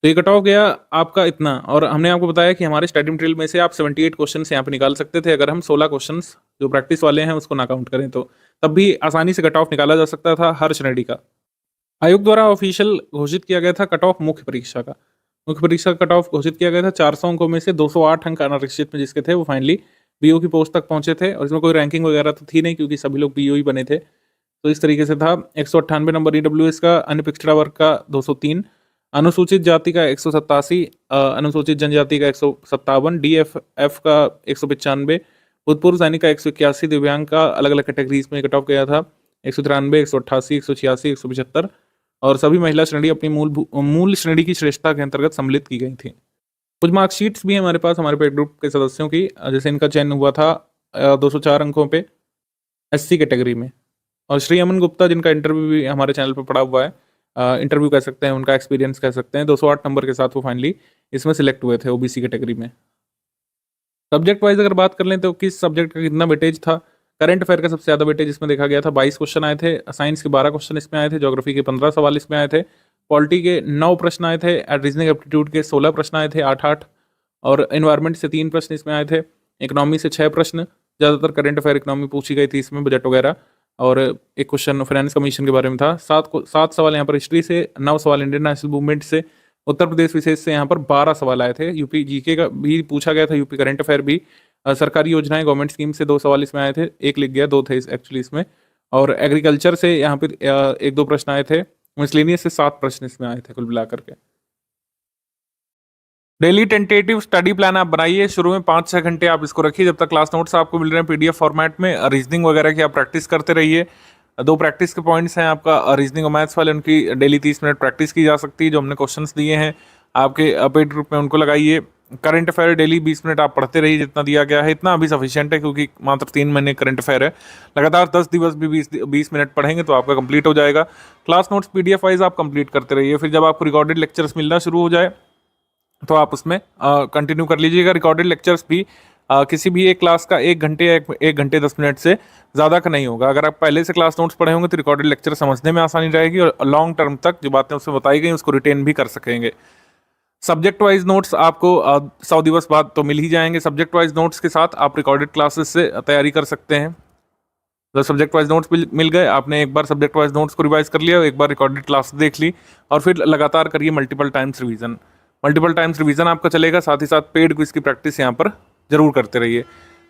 तो ये कट ऑफ गया आपका इतना, और हमने आपको बताया कि हमारे स्टडी मटेरियल में से आप 78 क्वेश्चन यहाँ पे निकाल सकते थे। अगर हम 16 क्वेश्चन जो प्रैक्टिस वाले हैं उसको ना काउंट करें तो तब भी आसानी से कट ऑफ निकाला जा सकता था हर श्रेणी का। आयोग द्वारा ऑफिशियल घोषित किया गया था कट ऑफ मुख्य परीक्षा का। मुख्य परीक्षा का कट ऑफ घोषित किया गया था। 400 अंकों में से 208 अंक अनारक्षित में जिसके थे वो फाइनली बीओ की पोस्ट तक पहुंचे थे, और इसमें कोई रैंकिंग वगैरह तो थी नहीं क्योंकि सभी लोग बीओ ही बने थे। तो इस तरीके से था। 198 नंबर ईडब्ल्यूएस का, अन्य पिछड़ा वर्ग का 203, अनुसूचित जाति का 187, अनुसूचित जनजाति का 157, डीएफ का 195, भूतपूर्व सैनिक का 181, दिव्यांग का अलग अलग कैटेगरीज में कट ऑफ गया था 193, 188, 186, 175, और सभी महिला श्रेणी अपनी मूल श्रेणी की श्रेष्ठता के अंतर्गत सम्मिलित की गई थी। कुछ मार्कशीट्स भी हैं हमारे पास हमारे पेड ग्रुप के सदस्यों की, जैसे इनका चयन हुआ था 204 अंकों पे एससी कैटेगरी में, और श्री अमन गुप्ता जिनका इंटरव्यू भी हमारे चैनल पर पड़ा हुआ है, इंटरव्यू कह सकते हैं, उनका एक्सपीरियंस कह सकते हैं, 208 नंबर के साथ वो फाइनली इसमें सिलेक्ट हुए थे ओबीसी कैटेगरी में। सब्जेक्ट वाइज अगर बात कर लें तो किस सब्जेक्ट का कितना वेटेज था, करंट अफेयर का सबसे ज़्यादा वेटेज इसमें देखा गया था, 22 क्वेश्चन आए थे, साइंस के 12 क्वेश्चन इसमें आए थे, ज्योग्राफी के 15 सवाल इसमें आए थे, पॉलिटी के 9 प्रश्न आए थे, रीजनिंग एप्टीट्यूड के 16 प्रश्न आए थे 8-8, और एनवायरनमेंट से 3 प्रश्न इसमें आए थे, इकोनॉमी से 6 प्रश्न, ज़्यादातर करंट अफेयर इकोनॉमी पूछी गई थी इसमें, बजट वगैरह, और एक क्वेश्चन फाइनेंस कमीशन के बारे में था। 7 सवाल यहाँ पर हिस्ट्री से, 9 सवाल इंडियन नेशनल मूवमेंट से, उत्तर प्रदेश विशेष से यहाँ पर 12 सवाल आए थे, यूपी जीके का भी पूछा गया था, यूपी करंट अफेयर भी, सरकारी योजनाएं गवर्नमेंट स्कीम से 2 सवाल इसमें आए थे, एक लिख गया, 2 थे एक्चुअली इसमें, और एग्रीकल्चर से यहाँ पे 1-2 प्रश्न आए थे, मिसलेनियस से 7 प्रश्न इसमें आए थे कुल मिलाकर के। डेली टेंटेटिव स्टडी प्लान आप बनाइए, शुरू में 5-6 घंटे आप इसको रखिए, जब तक क्लास नोट्स आपको मिल रहे हैं पीडीएफ फॉर्मेट में। रीजनिंग वगैरह की आप प्रैक्टिस करते रहिए। 2 प्रैक्टिस के पॉइंट्स हैं आपका, रीजनिंग और मैथ्स वाले, उनकी डेली 30 मिनट प्रैक्टिस की जा सकती है। जो हमने क्वेश्चंस दिए हैं आपके पेड ग्रुप में उनको लगाइए। करंट अफेयर डेली 20 मिनट आप पढ़ते रहिए, जितना दिया गया है इतना अभी सफिशिएंट है, क्योंकि मात्र 3 महीने करंट अफेयर है। लगातार 10 दिवस भी 20 मिनट पढ़ेंगे तो आपका कंप्लीट हो जाएगा। क्लास नोट्स पीडीएफ वाइज आप कंप्लीट करते रहिए, फिर जब आपको रिकॉर्डेड लेक्चर्स मिलना शुरू हो जाए तो आप उसमें कंटिन्यू कर लीजिएगा। रिकॉर्डेड लेक्चर्स भी किसी भी एक क्लास का 1 घंटे या 1 घंटे 10 मिनट से ज़्यादा का नहीं होगा। अगर आप पहले से क्लास नोट्स पढ़े होंगे तो रिकॉर्डेड लेक्चर समझने में आसानी रहेगी, और लॉन्ग टर्म तक जो बातें उसमें बताई गई उसको रिटेन भी कर सकेंगे। सब्जेक्ट वाइज नोट्स आपको 100 दिवस बाद तो मिल ही जाएंगे। सब्जेक्ट वाइज नोट्स के साथ आप रिकॉर्डेड क्लासेस से तैयारी कर सकते हैं। जब सब्जेक्ट वाइज नोट्स मिल गए, आपने एक बार सब्जेक्ट वाइज नोट्स को रिवाइज कर लिया, एक बार रिकॉर्डेड क्लास देख ली, और फिर लगातार करिए multiple times revision. Multiple times revision आपका चलेगा, साथ ही साथ पेड क्विज की प्रैक्टिस यहाँ पर जरूर करते रहिए।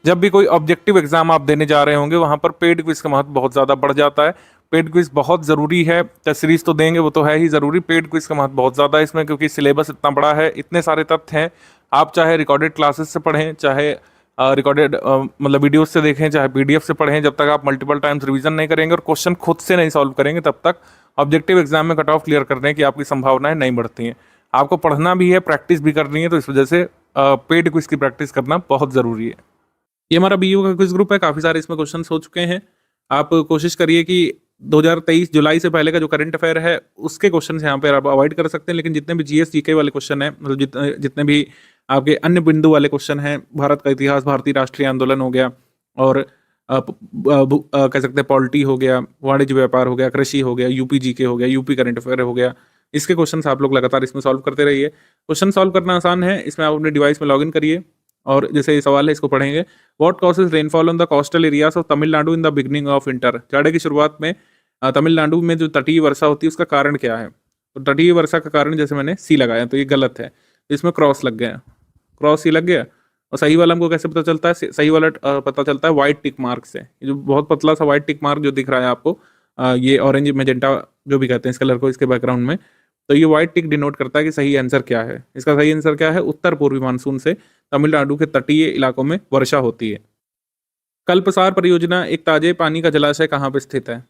जब भी कोई ऑब्जेक्टिव एग्जाम आप देने जा रहे होंगे वहाँ पर पेड क्विज का महत्व बहुत ज़्यादा बढ़ जाता है। पेड क्विज बहुत ज़रूरी है। टेस्ट सीरीज तो देंगे, वो तो है ही ज़रूरी, पेड क्विज का महत्व बहुत ज़्यादा है इसमें, क्योंकि सिलेबस इतना बड़ा है, इतने सारे तथ्य हैं। आप चाहे रिकॉर्डेड क्लासेस से पढ़ें, चाहे रिकॉर्डेड मतलब वीडियोस से देखें, चाहे पीडीएफ से पढ़ें, जब तक आप मल्टीपल टाइम्स रिवीजन नहीं करेंगे और क्वेश्चन खुद से नहीं सॉल्व करेंगे, तब तक ऑब्जेक्टिव एग्जाम में कट ऑफ क्लियर करने की आपकी संभावनाएं नहीं बढ़ती हैं। आपको पढ़ना भी है, प्रैक्टिस भी करनी है, तो इस वजह से पेड क्विज की प्रैक्टिस करना बहुत ज़रूरी है। ये हमारा बीयू का क्विज ग्रुप है, काफ़ी सारे इसमें क्वेश्चन हो चुके हैं। आप कोशिश करिए कि 2023 जुलाई से पहले का जो करंट अफेयर है उसके क्वेश्चन यहाँ पर आप अवॉइड कर सकते हैं, लेकिन जितने भी जीएस जीके वाले क्वेश्चन हैं, मतलब जितने भी आपके अन्य बिंदु वाले क्वेश्चन हैं, भारत का इतिहास, भारतीय राष्ट्रीय आंदोलन हो गया, और कह सकते हैं पॉलिटी हो गया, वाणिज्य व्यापार हो गया, कृषि हो गया, यूपी जीके हो गया, यूपी करंट अफेयर हो गया, इसके क्वेश्चन आप लोग लगातार इसमें सॉल्व करते रहिए। क्वेश्चन सॉल्व करना आसान है। इसमें आप अपने डिवाइस में लॉगिन करिए और जैसे ये सवाल है इसको पढ़ेंगे। What causes rainfall on the coastal areas of Tamil Nadu in the beginning of winter? जाड़े की शुरुआत में तमिलनाडु में जो तटीय वर्षा होती है उसका कारण क्या है? तो तटीय वर्षा का कारण जैसे मैंने सी लगाया तो ये गलत है, इसमें क्रॉस लग गया, क्रॉस सी लग गया। और सही वाला हमको कैसे पता चलता है? सही वाला पता चलता है व्हाइट टिक मार्क से। ये जो बहुत पतला सा व्हाइट टिक मार्क जो दिख रहा है आपको, ये ऑरेंज मैजेंटा जो भी कहते हैं इस कलर को इसके बैकग्राउंड में, तो ये व्हाइट टिक डिनोट करता है कि सही आंसर क्या है। इसका सही आंसर क्या है? उत्तर पूर्वी मानसून से तमिलनाडु के तटीय इलाकों में वर्षा होती है। कल्पसार परियोजना एक ताजे पानी का जलाशय कहाँ पे स्थित है?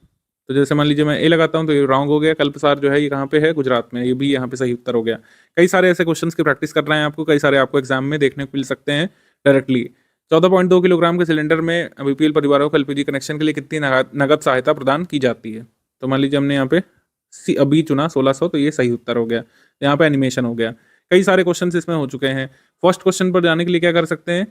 तो जैसे मान लीजिए मैं ए लगाता हूँ तो ये रॉन्ग हो गया। कल्पसार जो है ये कहाँ पे है? गुजरात में, ये भी यहाँ पे सही उत्तर हो गया। कई सारे ऐसे क्वेश्चंस की प्रैक्टिस कर रहे हैं आपको, कई सारे आपको एग्जाम में देखने को मिल सकते हैं डायरेक्टली। 14.2 किलोग्राम के सिलेंडर में बीपीएल परिवारों को एलपीजी कनेक्शन के लिए कितनी नगद सहायता प्रदान की जाती है? तो मान लीजिए हमने यहाँ पे बी चुना 1600, तो ये सही उत्तर हो गया। यहाँ पे एनिमेशन हो गया। कई सारे क्वेश्चन इसमें हो चुके हैं। फर्स्ट क्वेश्चन पर जाने के लिए क्या कर सकते हैं?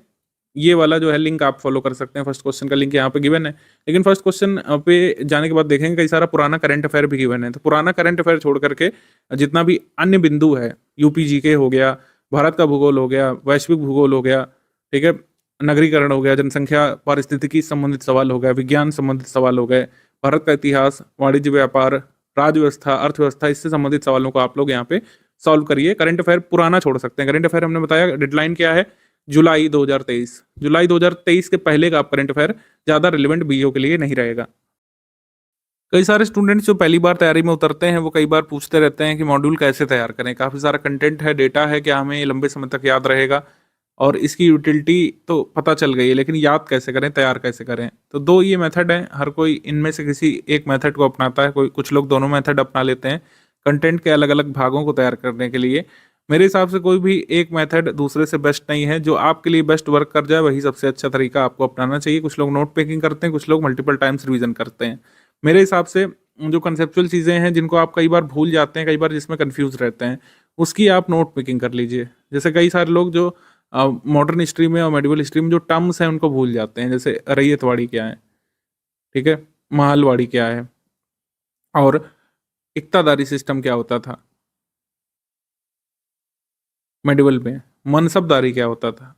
ये वाला जो है लिंक आप फॉलो कर सकते हैं। फर्स्ट क्वेश्चन का लिंक यहाँ पे गिवन है, लेकिन फर्स्ट क्वेश्चन पे जाने के बाद देखेंगे कई सारा पुराना करंट अफेयर भी गिवन है। तो पुराना करंट अफेयर छोड़ करके जितना भी अन्य बिंदु है, यूपीजीके हो गया, भारत का भूगोल हो गया, वैश्विक भूगोल हो गया, ठीक है, नगरीकरण हो गया, जनसंख्या पारिस्थितिकी संबंधित सवाल हो गया, विज्ञान संबंधित सवाल हो गए, भारत का इतिहास, वाणिज्य व्यापार, राज्य व्यवस्था, अर्थव्यवस्था, इससे संबंधित सवालों को आप लोग यहाँ पे सॉल्व करिए। करंट अफेयर पुराना छोड़ सकते हैं। करंट अफेयर हमने बताया डेडलाइन क्या है? जुलाई 2023। जुलाई 2023 के पहले का आप करंट अफेयर ज्यादा रिलेवेंट बीओ के लिए नहीं रहेगा। कई सारे स्टूडेंट्स जो पहली बार तैयारी में उतरते हैं वो कई बार पूछते रहते हैं कि मॉड्यूल कैसे तैयार करें। काफ़ी सारा कंटेंट है, डेटा है, क्या हमें लंबे समय तक याद रहेगा? और इसकी यूटिलिटी तो पता चल गई है, लेकिन याद कैसे करें, तैयार कैसे करें? तो दो ये मेथड हैं, हर कोई इनमें से किसी एक मेथड को अपनाता है। कुछ लोग दोनों मेथड अपना लेते हैं कंटेंट के अलग अलग भागों को तैयार करने के लिए। मेरे हिसाब से कोई भी एक मेथड दूसरे से बेस्ट नहीं है। जो आपके लिए बेस्ट वर्क कर जाए वही सबसे अच्छा तरीका आपको अपनाना चाहिए। कुछ लोग नोट पेकिंग करते हैं, कुछ लोग मल्टीपल टाइम्स रिवीजन करते हैं। मेरे हिसाब से जो कंसेप्चुअल चीज़ें हैं जिनको आप कई बार भूल जाते हैं, कई बार जिसमें कंफ्यूज रहते हैं, उसकी आप नोट पेकिंग कर लीजिए। जैसे कई सारे लोग जो मॉडर्न हिस्ट्री में और मेडिवल हिस्ट्री में जो टर्म्स हैं उनको भूल जाते हैं। जैसे रैयतवाड़ी क्या है, ठीक है, महलवाड़ी क्या है, और इक्तादारी सिस्टम क्या होता था मेडिवल में, मनसबदारी क्या होता था,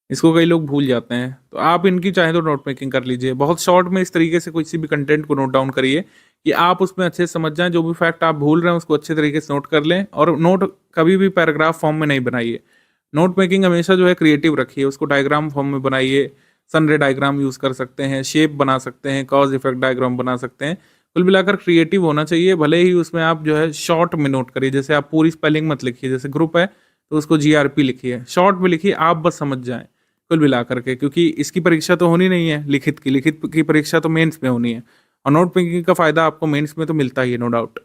इसको कई लोग भूल जाते हैं। तो आप इनकी चाहे तो नोट मेकिंग कर लीजिए। बहुत शॉर्ट में इस तरीके से किसी भी कंटेंट को नोट डाउन करिए कि आप उसमें अच्छे से समझ जाएं। जो भी फैक्ट आप भूल रहे हैं उसको अच्छे तरीके से नोट कर लें। और नोट कभी भी पैराग्राफ फॉर्म में नहीं बनाइए। नोट मेकिंग हमेशा जो है क्रिएटिव रखिए, उसको डायग्राम फॉर्म में बनाइए। सनरे डायग्राम यूज़ कर सकते हैं, शेप बना सकते हैं, कॉज इफेक्ट डायग्राम बना सकते हैं। कुल मिलाकर क्रिएटिव होना चाहिए। भले ही उसमें आप जो है शॉर्ट में नोट करिए। जैसे आप पूरी स्पेलिंग मत लिखिए, जैसे ग्रुप है तो उसको GRP लिखिए, शॉर्ट में लिखिए, आप बस समझ जाएं कुल मिला करके। क्योंकि इसकी परीक्षा तो होनी नहीं है लिखित की परीक्षा तो मेंस में होनी है। और नोट मेकिंग का फायदा आपको मेंस में तो मिलता ही है, नो डाउट।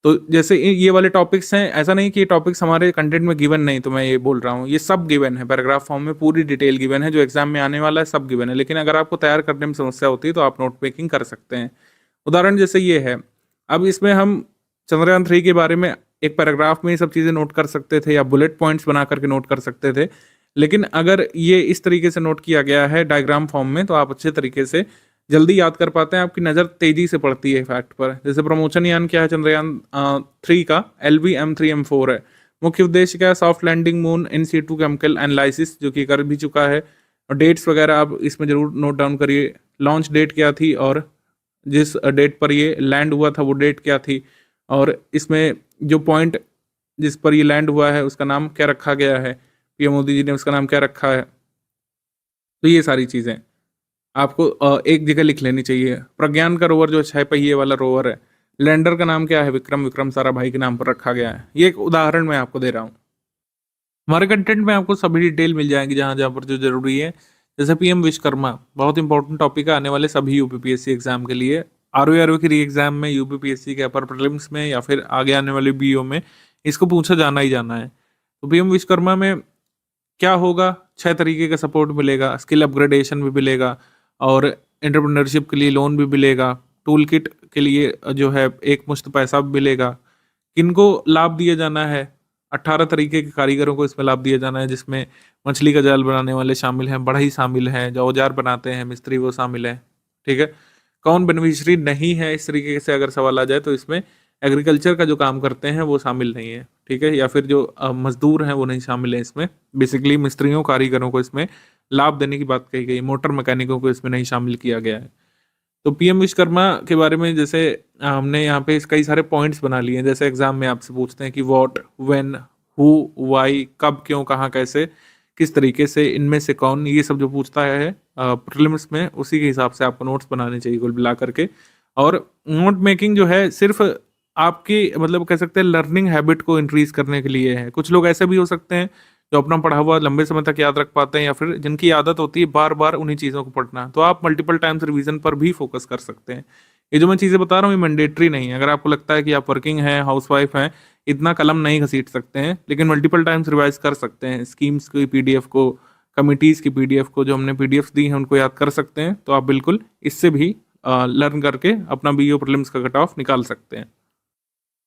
तो जैसे ये वाले टॉपिक्स हैं, ऐसा नहीं कि ये टॉपिक्स हमारे कंटेंट में गिवन नहीं, तो मैं ये बोल रहा हूँ ये सब गिवन है, पैराग्राफ फॉर्म में पूरी डिटेल गिवन है, जो एग्जाम में आने वाला है सब गिवन है। लेकिन अगर आपको तैयार करने में समस्या होती है तो आप नोट मेकिंग कर सकते हैं। उदाहरण जैसे ये है, अब इसमें हम चंद्रयान 3 के बारे में एक पैराग्राफ में ये सब चीज़ें नोट कर सकते थे या बुलेट पॉइंट्स बना करके नोट कर सकते थे। लेकिन अगर ये इस तरीके से नोट किया गया है डायग्राम फॉर्म में तो आप अच्छे तरीके से जल्दी याद कर पाते हैं, आपकी नज़र तेजी से पड़ती है फैक्ट पर। जैसे प्रमोशन यान क्या है चंद्रयान 3 का, LV-M3-M4 है। मुख्य उद्देश्य क्या है? Soft landing, moon in situ chemical analysis, जो कि कर भी चुका है। और डेट्स वगैरह आप इसमें जरूर नोट डाउन करिए। लॉन्च डेट क्या थी और जिस डेट पर ये लैंड हुआ था वो डेट क्या थी, और इसमें जो पॉइंट जिस पर ये लैंड हुआ है उसका नाम क्या रखा गया है, पीएम मोदी जी ने उसका नाम क्या रखा है। तो ये सारी चीज़ें आपको एक जगह लिख लेनी चाहिए। प्रज्ञान का रोवर जो 6 पहिए वाला रोवर है, लैंडर का नाम क्या है? विक्रम साराभाई के नाम पर रखा गया है। ये एक उदाहरण मैं आपको दे रहा हूँ। हमारे कंटेंट में आपको सभी डिटेल मिल जाएंगी जहाँ जहाँ पर जो जरूरी है। जैसे PM विश्वकर्मा बहुत इंपॉर्टेंट टॉपिक है आने वाले सभी यूपीपीएससी एग्जाम के लिए। RO की री एग्जाम में, यूपीपीएससी के अपर प्रीलिम्स में, या फिर आगे आने वाले BO में इसको पूछा जाना ही जाना है। तो PM विश्वकर्मा में क्या होगा? 6 तरीके का सपोर्ट मिलेगा, स्किल अपग्रेडेशन भी मिलेगा, और एंटरप्रेन्योरशिप के लिए लोन भी मिलेगा, टूल किट के लिए जो है एक मुश्त पैसा भी मिलेगा। किनको लाभ दिया जाना है? 18 तरीके के कारीगरों को इसमें लाभ दिया जाना है, जिसमें मछली का जाल बनाने वाले शामिल हैं, बढ़ई शामिल हैं, जो औजार बनाते हैं मिस्त्री वो शामिल है। ठीक है, कौन बेनिफिशियरी नहीं है? इस तरीके से अगर सवाल आ जाए तो इसमें एग्रीकल्चर का जो काम करते हैं वो शामिल नहीं है, ठीक है, या फिर जो मजदूर हैं वो नहीं शामिल है इसमें। बेसिकली मिस्त्रियों कारीगरों को इसमें लाभ देने की बात कही गई, मोटर मैकेनिकों को इसमें नहीं शामिल किया गया है। तो पीएम विश्वकर्मा के बारे में जैसे हमने यहाँ पे कई सारे पॉइंट्स बना लिए हैं, जैसे एग्जाम में आपसे पूछते हैं कि व्हाट, व्हेन, हु, वाई, कब, क्यों, कहाँ, कैसे, किस तरीके से, इनमें से कौन, ये सब जो पूछता है प्रीलिम्स में, उसी के हिसाब से आपको नोट्स बनाने चाहिए कुल मिला करके। और नोट मेकिंग जो है सिर्फ आपकी मतलब कह सकते हैं लर्निंग हैबिट को इंक्रीज करने के लिए है। कुछ लोग ऐसे भी हो सकते हैं जो अपना पढ़ा हुआ लंबे समय तक याद रख पाते हैं, या फिर जिनकी आदत होती है बार बार उन्हीं चीज़ों को पढ़ना, तो आप मल्टीपल टाइम्स रिवीजन पर भी फोकस कर सकते हैं। ये जो मैं चीज़ें बता रहा हूँ ये मैंडेटरी नहीं है। अगर आपको लगता है कि आप वर्किंग हैं, हाउसवाइफ हैं, इतना कलम नहीं घसीट सकते हैं, लेकिन मल्टीपल टाइम्स रिवाइज कर सकते हैं। स्कीम्स की पीडीएफ को, कमिटीज़ की पीडीएफ को, जो हमने पीडीएफ दी हैं उनको याद कर सकते हैं, तो आप बिल्कुल इससे भी लर्न करके अपना बीईओ प्रीलिम्स का कट ऑफ निकाल सकते हैं।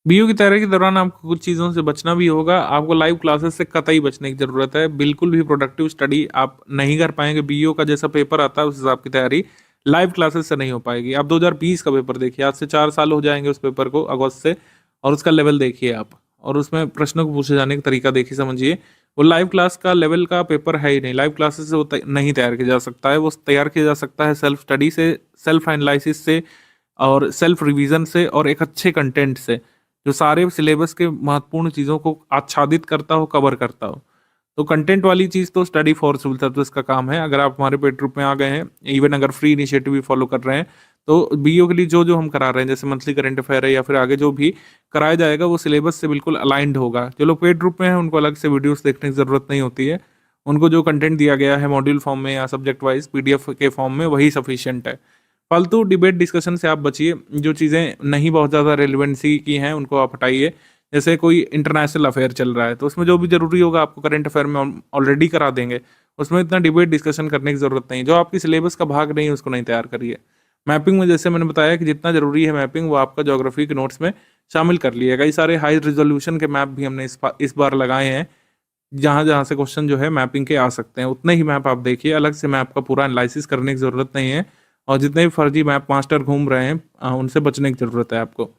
बीईओ की तैयारी के दौरान आपको कुछ चीज़ों से बचना भी होगा। आपको लाइव क्लासेस से कतई बचने की ज़रूरत है। बिल्कुल भी प्रोडक्टिव स्टडी आप नहीं कर पाएंगे। बीईओ का जैसा पेपर आता है उस हिसाब की तैयारी लाइव क्लासेस से नहीं हो पाएगी। आप 2020 का पेपर देखिए, आज से 4 साल हो जाएंगे उस पेपर को, अगस्त से, और उसका लेवल देखिए आप, और उसमें प्रश्नों को पूछे जाने का तरीका देखिए, समझिए। वो लाइव क्लास का लेवल का पेपर है ही नहीं। लाइव क्लासेस से वो नहीं तैयार किया जा सकता है। वो तैयार किया जा सकता है सेल्फ स्टडी से, सेल्फ एनालिसिस से, और सेल्फ रिवीजन से, और एक अच्छे कंटेंट से जो सारे सिलेबस के महत्वपूर्ण चीज़ों को आच्छादित करता हो, कवर करता हो। तो कंटेंट वाली चीज़ तो स्टडी फॉर सिविल सर्विस का काम है। अगर आप हमारे पेड ग्रुप में आ गए हैं, इवन अगर फ्री इनिशिएटिव भी फॉलो कर रहे हैं, तो बीईओ के लिए जो जो हम करा रहे हैं, जैसे मंथली करंट अफेयर है या फिर आगे जो भी कराया जाएगा, वो सिलेबस से बिल्कुल अलाइंड होगा। जो लोग पेड ग्रुप में हैं उनको अलग से वीडियोस देखने की ज़रूरत नहीं होती है। उनको जो कंटेंट दिया गया है मॉड्यूल फॉर्म में या सब्जेक्ट वाइज पीडीएफ के फॉर्म में, वही सफिशिएंट है। फालतू डिबेट डिस्कशन से आप बचिए। जो चीज़ें नहीं बहुत ज़्यादा रेलिवेंसी की हैं उनको आप हटाइए। जैसे कोई इंटरनेशनल अफेयर चल रहा है तो उसमें जो भी जरूरी होगा आपको करंट अफेयर में ऑलरेडी करा देंगे, उसमें इतना डिबेट डिस्कशन करने की जरूरत नहीं। जो आपकी सिलेबस का भाग नहीं है उसको नहीं तैयार करिए। मैपिंग में जैसे मैंने बताया कि जितना जरूरी है मैपिंग, वो आपका ज्योग्राफी के नोट्स में शामिल कर लिया। कई सारे हाई रिजोल्यूशन के मैप भी हमने इस बार लगाए हैं, जहाँ जहाँ से क्वेश्चन जो है मैपिंग के आ सकते हैं, उतने ही मैप आप देखिए। अलग से मैप का पूरा एनालिसिस करने की जरूरत नहीं है। और जितने भी फर्जी मैप मास्टर घूम रहे हैं उनसे बचने की जरूरत है आपको।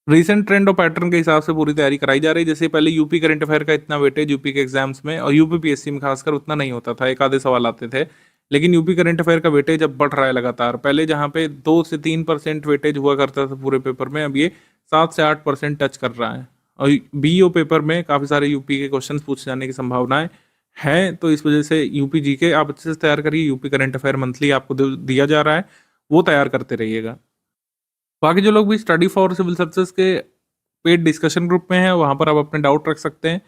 रीसेंट ट्रेंड और पैटर्न के हिसाब से पूरी तैयारी कराई जा रही है। जैसे पहले यूपी करंट अफेयर का इतना वेटेज यूपी के एग्जाम्स में और यूपी पीएससी में खासकर उतना नहीं होता था, एक आधे सवाल आते थे। लेकिन यूपी करंट अफेयर का वेटेज अब बढ़ रहा है लगातार। पहले जहाँ पे 2 से 3% वेटेज हुआ करता था पूरे पेपर में, अब ये 7 से 8% टच कर रहा है। और बीईओ पेपर में काफ़ी सारे यूपी के क्वेश्चन पूछे जाने की संभावनाएं हैं, तो इस वजह से यूपी जीके आप अच्छे से तैयार करिए। यूपी करंट अफेयर मंथली आपको दिया जा रहा है, वो तैयार करते रहिएगा। बाकी जो लोग भी स्टडी फॉर सिविल सर्विसेज के पेड डिस्कशन ग्रुप में है, वहाँ पर आप अपने डाउट रख सकते हैं।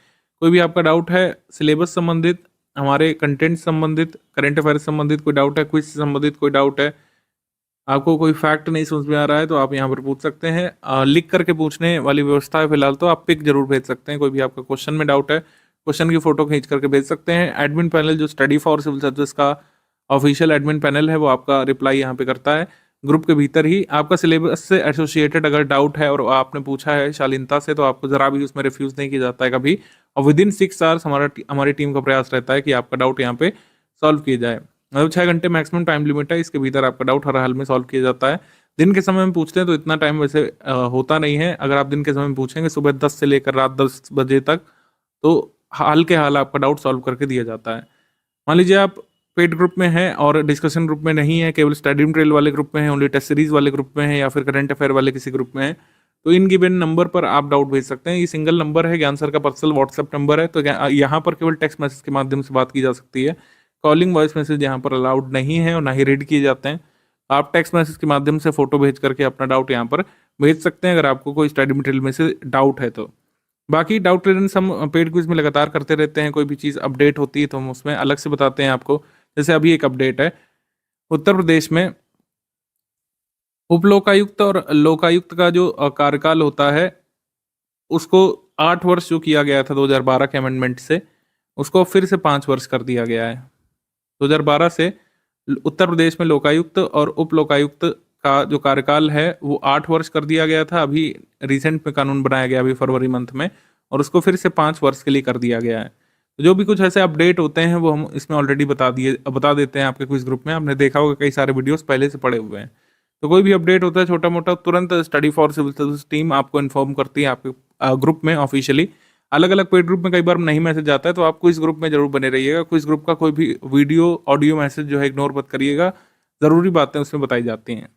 कोई भी आपका डाउट है सिलेबस संबंधित, हमारे कंटेंट संबंधित, करंट अफेयर संबंधित कोई डाउट है, क्विज संबंधित कोई डाउट है, आपको कोई फैक्ट नहीं समझ में आ रहा है, तो आप यहाँ पर पूछ सकते हैं। लिख करके पूछने वाली व्यवस्था है फिलहाल, तो आप पिक जरूर भेज सकते हैं। कोई भी आपका क्वेश्चन में डाउट है, क्वेश्चन की फोटो खींच करके भेज सकते हैं। एडमिन पैनल जो स्टडी फॉर सिविल सर्विस का ऑफिशियल एडमिन पैनल है, वो आपका रिप्लाई यहाँ पे करता है। ग्रुप के भीतर ही आपका सिलेबस से एसोसिएटेड अगर डाउट है और आपने पूछा है शालीनता से, तो आपको जरा भी उसमें रिफ्यूज नहीं किया जाता है कभी। और विदिन 6 आवर्स हमारी टीम का प्रयास रहता है कि आपका डाउट यहाँ पे सॉल्व किया जाए। मतलब 6 घंटे मैक्सिमम टाइम लिमिट है, इसके भीतर आपका डाउट हर हाल में सॉल्व किया जाता है। दिन के समय में पूछते हैं तो इतना टाइम वैसे होता नहीं है। अगर आप दिन के समय में पूछेंगे सुबह 10 से लेकर रात 10 बजे तक, तो हाल के हाल आपका डाउट सॉल्व करके दिया जाता है। मान लीजिए आप पेड ग्रुप में हैं और डिस्कशन ग्रुप में नहीं है, केवल स्टडी मटेरियल वाले ग्रुप में है, ओनली टेस्ट सीरीज वाले ग्रुप में है, या फिर करंट अफेयर वाले किसी ग्रुप में है, तो इन गिवन नंबर पर आप डाउट भेज सकते हैं। ये सिंगल नंबर है, ज्ञान सर का पर्सनल व्हाट्सएप नंबर है, तो यहाँ पर केवल टेक्स्ट मैसेज के माध्यम से बात की जा सकती है। कॉलिंग वॉइस मैसेज यहाँ पर अलाउड नहीं है और ना ही रीड किए जाते हैं। आप टेक्स्ट मैसेज के माध्यम से फोटो भेज करके अपना डाउट यहाँ पर भेज सकते हैं, अगर आपको कोई स्टडी मटेरियल में से डाउट है तो। बाकी डाउट क्लियरेंस हम पेड क्विज में लगातार करते रहते हैं। कोई भी चीज़ अपडेट होती है तो हम उसमें अलग से बताते हैं आपको। जैसे अभी एक अपडेट है, उत्तर प्रदेश में उप लोकायुक्त और लोकायुक्त का जो कार्यकाल होता है, उसको 8 वर्ष जो किया गया था 2012 के अमेंडमेंट से, उसको फिर से 5 वर्ष कर दिया गया है। 2012 से उत्तर प्रदेश में लोकायुक्त और उप लोकायुक्त का जो कार्यकाल है वो 8 वर्ष कर दिया गया था। अभी रिसेंट में कानून बनाया गया अभी फरवरी मंथ में, और उसको फिर से 5 वर्ष के लिए कर दिया गया है। तो जो भी कुछ ऐसे अपडेट होते हैं वो हम इसमें ऑलरेडी बता देते हैं आपके क्विज ग्रुप में। आपने देखा होगा कई सारे वीडियोस पहले से पड़े हुए हैं। तो कोई भी अपडेट होता है छोटा मोटा, तुरंत study for civil service team आपको इन्फॉर्म करती है आपके ग्रुप में ऑफिशियली। अलग अलग पेड ग्रुप में कई बार नहीं मैसेज आता है, तो आप क्विज ग्रुप में जरूर बने रहिएगा। क्विज ग्रुप का कोई भी वीडियो ऑडियो मैसेज जो है इग्नोर मत करिएगा, ज़रूरी बातें उसमें बताई जाती हैं।